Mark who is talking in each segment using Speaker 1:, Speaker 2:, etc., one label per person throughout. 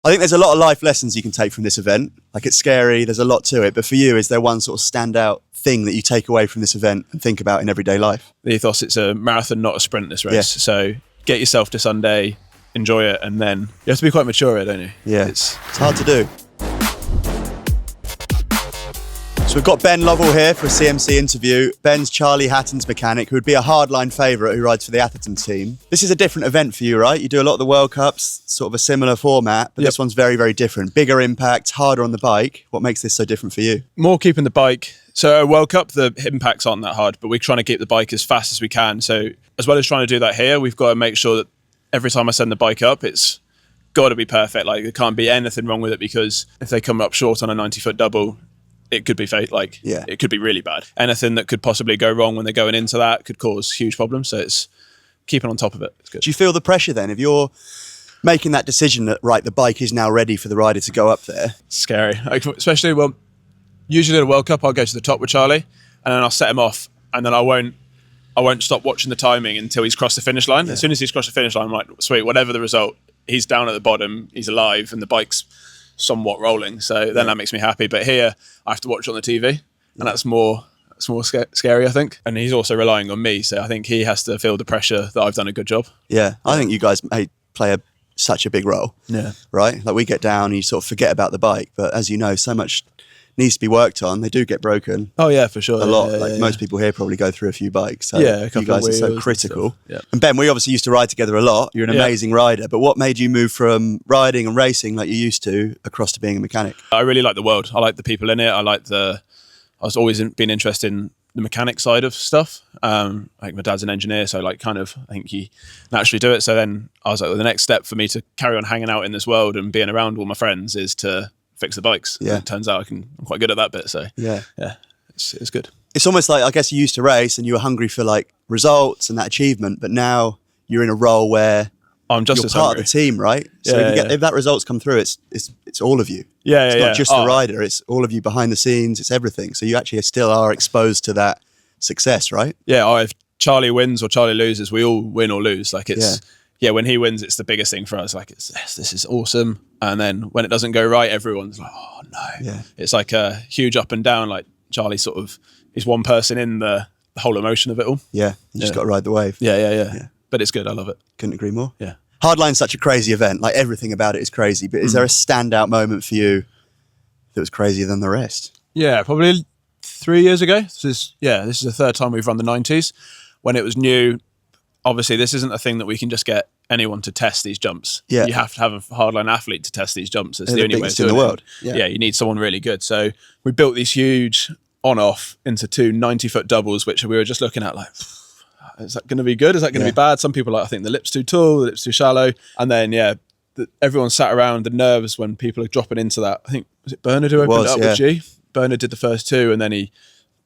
Speaker 1: I think there's a lot of life lessons you can take from this event. Like, it's scary, there's a lot to it. But for you, is there one sort of standout thing that you take away from this event and think about in everyday life?
Speaker 2: The ethos, it's a marathon, not a sprint, this race.
Speaker 1: Yeah.
Speaker 2: So get yourself to Sunday, enjoy it, and then you have to be quite mature here, don't you?
Speaker 1: Yeah, it's hard to do. So we've got Ben Lovell here for a CMC interview. Ben's Charlie Hatton's mechanic, who would be a hardline favourite who rides for the Atherton team. This is a different event for you, right? You do a lot of the World Cups, sort of a similar format, but This one's very, very different. Bigger impact, harder on the bike. What makes this so different for you?
Speaker 2: More keeping the bike. So World Cup, the impacts aren't that hard, but we're trying to keep the bike as fast as we can. So as well as trying to do that here, we've got to make sure that every time I send the bike up, it's got to be perfect. Like, there can't be anything wrong with it, because if they come up short on a 90-foot double, it could be fate. Like, it could be really bad. Anything that could possibly go wrong when they're going into that could cause huge problems. So it's keeping on top of it. It's good.
Speaker 1: Do you feel the pressure then? If you're making that decision that, right, the bike is now ready for the rider to go up there?
Speaker 2: It's scary. Like, especially, well, usually at a World Cup, I'll go to the top with Charlie and then I'll set him off, and then I won't stop watching the timing until he's crossed the finish line. As soon as he's crossed the finish line, I'm like, sweet, whatever the result, he's down at the bottom, he's alive, and the bike's somewhat rolling. So then that makes me happy. But here, I have to watch it on the TV, and that's more scary, I think. And he's also relying on me, so I think he has to feel the pressure that I've done a good job.
Speaker 1: Yeah, I think you guys play such a big role.
Speaker 2: Yeah.
Speaker 1: Right? Like, we get down and you sort of forget about the bike, but as you know, so much needs to be worked on. They do get broken.
Speaker 2: Oh yeah, for sure.
Speaker 1: A lot. Most people here probably go through a few bikes. So
Speaker 2: a couple
Speaker 1: you guys
Speaker 2: of
Speaker 1: are so
Speaker 2: wheels
Speaker 1: critical.
Speaker 2: And
Speaker 1: Ben, we obviously used to ride together a lot. You're an amazing rider, but what made you move from riding and racing like you used to across to being a mechanic?
Speaker 2: I really like the world. I like the people in it. I was always been interested in the mechanic side of stuff. Like, my dad's an engineer, so I think you naturally do it. So then I was like, well, the next step for me to carry on hanging out in this world and being around all my friends is to fix the bikes.
Speaker 1: Yeah.
Speaker 2: And it turns out I'm quite good at that bit. So it's good.
Speaker 1: It's almost like, I guess you used to race and you were hungry for like results and that achievement, but now you're in a role where
Speaker 2: I'm just
Speaker 1: you're part of the team, right? So if that results come through, it's all of you. It's not just the rider, it's all of you behind the scenes, it's everything. So you actually still are exposed to that success, right?
Speaker 2: Yeah, if Charlie wins or Charlie loses, we all win or lose. Like, it's when he wins, it's the biggest thing for us. Like, this is awesome. And then when it doesn't go right, everyone's like, oh no.
Speaker 1: Yeah.
Speaker 2: It's like a huge up and down. Like, Charlie sort of is one person in the whole emotion of it all.
Speaker 1: Yeah, you just got to ride the wave.
Speaker 2: Yeah. But it's good. I love it.
Speaker 1: Couldn't agree more.
Speaker 2: Yeah.
Speaker 1: Hardline's such a crazy event. Like, everything about it is crazy. But is there a standout moment for you that was crazier than the rest?
Speaker 2: Yeah, probably 3 years ago. This is the third time we've run the 90s. When it was new, obviously this isn't a thing that we can just get anyone to test these jumps.
Speaker 1: Yeah.
Speaker 2: You have to have a hardline athlete to test these jumps. It's
Speaker 1: They're
Speaker 2: the only way
Speaker 1: biggest
Speaker 2: to
Speaker 1: in
Speaker 2: do
Speaker 1: the
Speaker 2: it.
Speaker 1: world.
Speaker 2: Yeah, you need someone really good. So we built these huge on-off into two 90-foot doubles, which we were just looking at like, is that going to be good? Is that going to be bad? Some people are like, I think the lip's too tall, the lip's too shallow. And then, everyone sat around, the nerves when people are dropping into that. I think, was it Bernard who opened it up with G? Bernard did the first two, and then he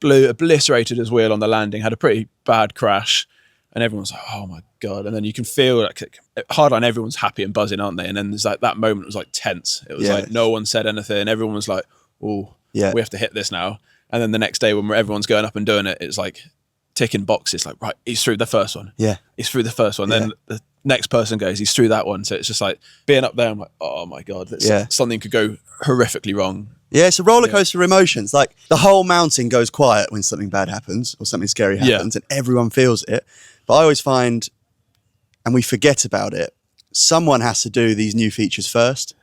Speaker 2: obliterated his wheel on the landing, had a pretty bad crash. And everyone's like, oh my God. And then you can feel like hardline, everyone's happy and buzzing, aren't they? And then there's like that moment was like tense. It was like no one said anything. Everyone was like, oh, we have to hit this now. And then the next day when everyone's going up and doing it, it's like ticking boxes, like, right, he's through the first one. Yeah. He's through the first one. Then the next person goes, he's through that one. So it's just like being up there, I'm like, oh my God, something could go horrifically wrong. Yeah, it's a roller coaster of emotions. Like, the whole mountain goes quiet when something bad happens or something scary happens, and everyone feels it. But I always find, and we forget about it, someone has to do these new features first.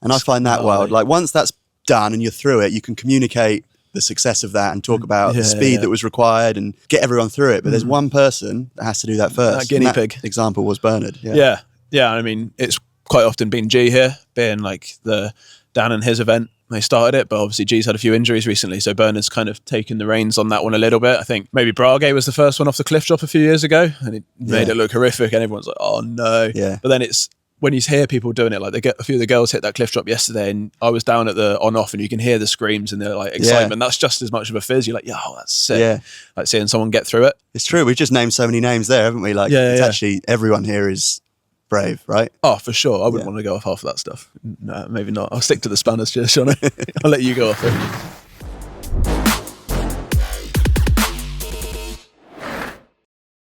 Speaker 2: And I find that wild. Like, once that's done and you're through it, you can communicate the success of that and talk about the speed that was required and get everyone through it. But there's one person that has to do that first. That guinea pig
Speaker 1: example was Bernard.
Speaker 2: Yeah. I mean, it's quite often been G here, being like Dan and his event. They started it, but obviously G's had a few injuries recently, so Bernard's kind of taken the reins on that one a little bit. I think maybe Brage was the first one off the cliff drop a few years ago, and it made it look horrific, and everyone's like, oh no. Yeah. But then it's, when you hear people doing it, like a few of the girls hit that cliff drop yesterday, and I was down at the on-off, and you can hear the screams and the like excitement. That's just as much of a fizz. You're like, that's sick. Yeah. Like seeing someone get through it. It's true. We've just named so many names there, haven't we? Like, it's actually, everyone here is brave, right? Oh, for sure. I wouldn't want to go off half of that stuff. No, maybe not. I'll stick to the spanners, just Sean. I'll let you go off it.